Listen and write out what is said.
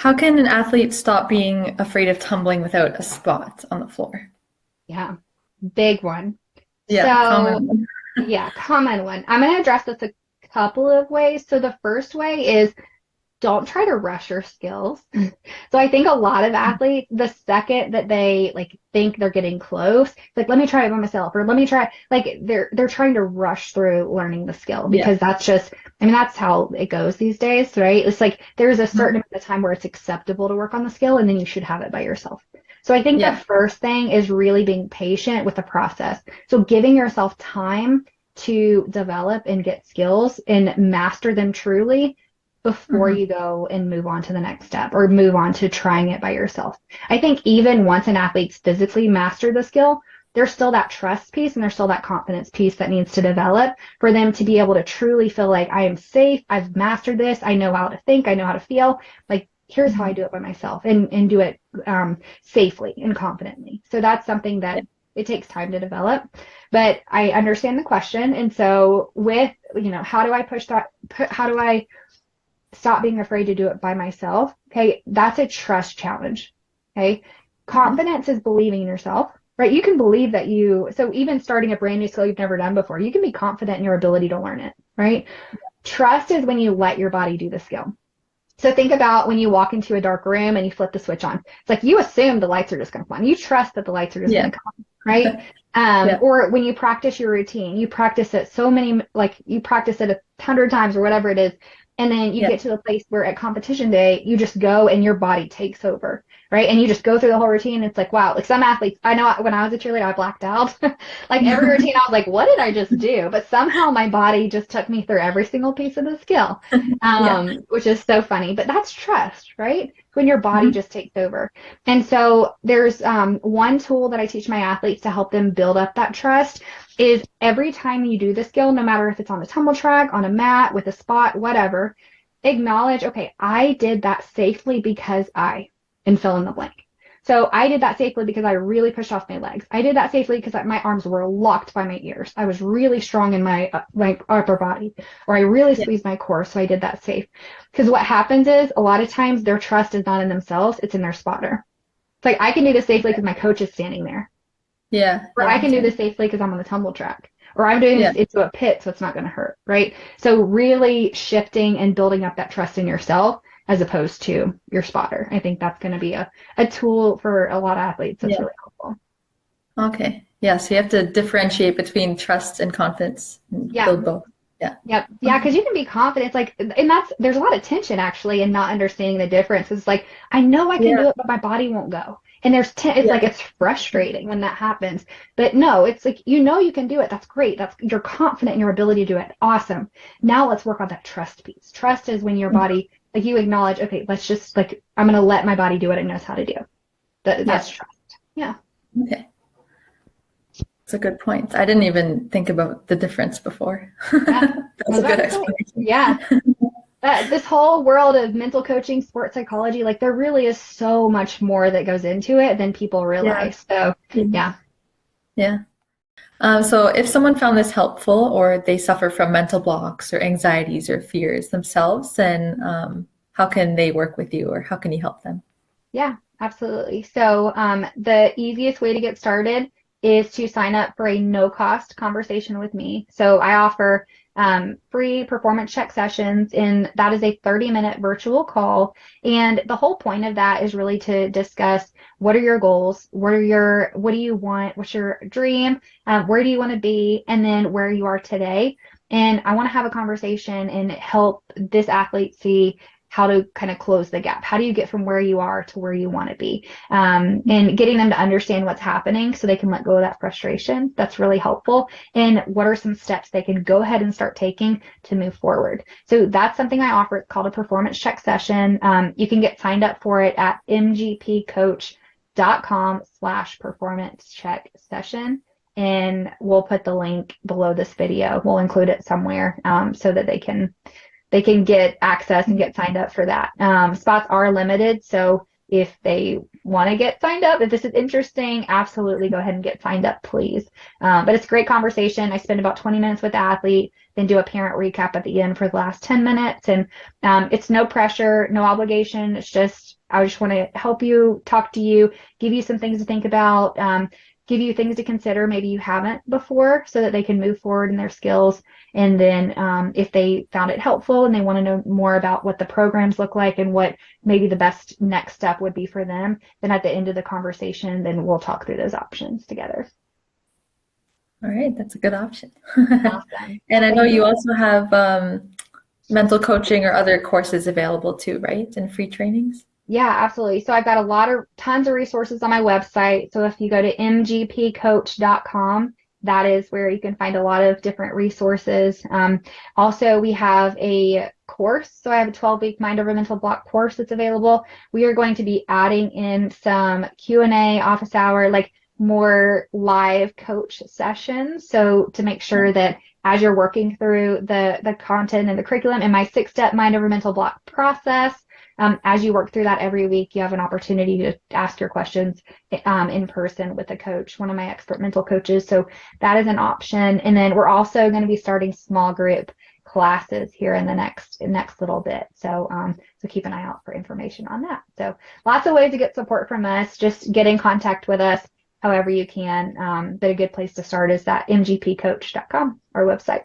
How can an athlete stop being afraid of tumbling without a spot on the floor? Yeah, big one. Yeah, So, common. yeah, common one. I'm going to address this a couple of ways. So the first way is don't try to rush your skills. So I think a lot of athletes, the second that they like think they're getting close, like let me try it by myself or let me try like they're trying to rush through learning the skill Yeah. because that's just I mean that's how it goes these days, right? It's like there's a Mhm. certain amount of time where it's acceptable to work on the skill and then you should have it by yourself. So I think the Yeah. first thing is really being patient with the process. So giving yourself time to develop and get skills and master them truly before Hmm. you go and move on to the next step or move on to trying it by yourself. I think even once an athlete's physically mastered the skill, there's still that trust piece and there's still that confidence piece that needs to develop for them to be able to truly feel like I am safe, I've mastered this, I know how to think, I know how to feel. Like here's how I Hmm. do it by myself and do it safely and confidently. So that's something Yeah. that it takes time to develop, but I understand the question. And so with, how do I push that? How do I stop being afraid to do it by myself? Okay, that's a trust challenge. Okay, Okay. confidence is believing in yourself, right? You can believe that so even starting a brand new skill you've never done before, you can be confident in your ability to learn it, right? Trust is when you let your body do the skill. So think about when you walk into a dark room and you flip the switch on. It's like you assume the lights are just going to come on. You trust that the lights are just Yeah. going to come on, right? Yeah. Or when you practice your routine, you practice it so many, like you practice it 100 times or whatever it is. And then you Yeah. get to the place where at competition day, you just go and your body takes over, right? And you just go through the whole routine. It's like, wow, like some athletes, I know when I was a cheerleader, I blacked out. Like every routine, I was like, what did I just do? But somehow my body just took me through every single piece of the skill, Yeah. which is so funny. But that's trust, right? When your body Mhm. just takes over. And so there's one tool that I teach my athletes to help them build up that trust is every time you do the skill, no matter if it's on a tumble track, on a mat, with a spot, whatever, acknowledge, okay, I did that safely because and fill in the blank. So I did that safely because I really pushed off my legs. I did that safely because my arms were locked by my ears. I was really strong in my upper body, or I really Yeah. squeezed my core, so I did that safe. Because what happens is a lot of times their trust is not in themselves; it's in their spotter. It's like I can do this safely because my coach is standing there, Yeah. or I Yeah. can do Okay. this safely because I'm on the tumble track, or I'm doing Yeah. this into a pit so it's not going to hurt, right? So really shifting and building up that trust in yourself as opposed to your spotter. I think that's going to be a tool for a lot of athletes that's Yeah. really helpful. Okay. Yeah. So you have to differentiate between trust and confidence and Yeah. build both. Yeah. Yep. Yeah, Okay. because you can be confident. It's like, and there's a lot of tension actually in not understanding the difference. It's like, I know I can Yeah. do it, but my body won't go. And it's Yeah. like, it's frustrating when that happens. But no, it's like, you can do it. That's great. You're confident in your ability to do it. Awesome. Now let's work on that trust piece. Trust is when your Mhm. body, like you acknowledge, okay, let's just like, I'm going to let my body do what it knows how to do. That's Yeah. trust. Yeah. Okay. That's a good point. I didn't even think about the difference before. Yeah. I That's was a good about to say, explanation. yeah. This whole world of mental coaching, sports psychology, like there really is so much more that goes into it than people Yeah. realize. So, Yeah. yeah, Yeah. So if someone found this helpful or they suffer from mental blocks or anxieties or fears themselves, then how can they work with you or how can you help them? yeah, absolutely. So, the easiest way to get started is to sign up for a no cost conversation with me. So, I offer free performance check sessions, and that is a 30-minute virtual call. And the whole point of that is really to discuss what are your goals, what do you want, what's your dream, where do you want to be, and then where you are today. And I want to have a conversation and help this athlete see how to kind of close the gap. How do you get from where you are to where you want to be? And getting them to understand what's happening so they can let go of that frustration. That's really helpful. And what are some steps they can go ahead and start taking to move forward? So that's something I offer. It's called a performance check session. You can get signed up for it at mgpcoach.com/performance check session. And we'll put the link below this video. We'll include it somewhere so that they can get access and get signed up for that. Spots are limited, so if they want to get signed up, if this is interesting, absolutely go ahead and get signed up, please. But it's a great conversation. I spend about 20 minutes with the athlete, then do a parent recap at the end for the last 10 minutes. And it's no pressure, no obligation. It's just, I just want to help you, talk to you, give you some things to think about, give you things to consider maybe you haven't before so that they can move forward in their skills. And then if they found it helpful and they want to know more about what the programs look like and what maybe the best next step would be for them, then at the end of the conversation, then we'll talk through those options together. All right, that's a good option. Awesome. And I Well, know you also have mental coaching or other courses available too, right? And free trainings. yeah, absolutely. So I've got tons of resources on my website. So if you go to mgpcoach.com, that is where you can find a lot of different resources. Also, we have a course. So I have a 12-week Mind Over Mental Block course that's available. We are going to be adding in some Q&A, office hour, like more live coach sessions. So to make sure that as you're working through the content and the curriculum in my 6-step Mind Over Mental Block process, as you work through that every week, you have an opportunity to ask your questions in person with a coach, one of my expert mental coaches. So that is an option. And then we're also going to be starting small group classes here in the next little bit. So so keep an eye out for information on that. So lots of ways to get support from us. Just get in contact with us however you can. But a good place to start is that mgpcoach.com, our website.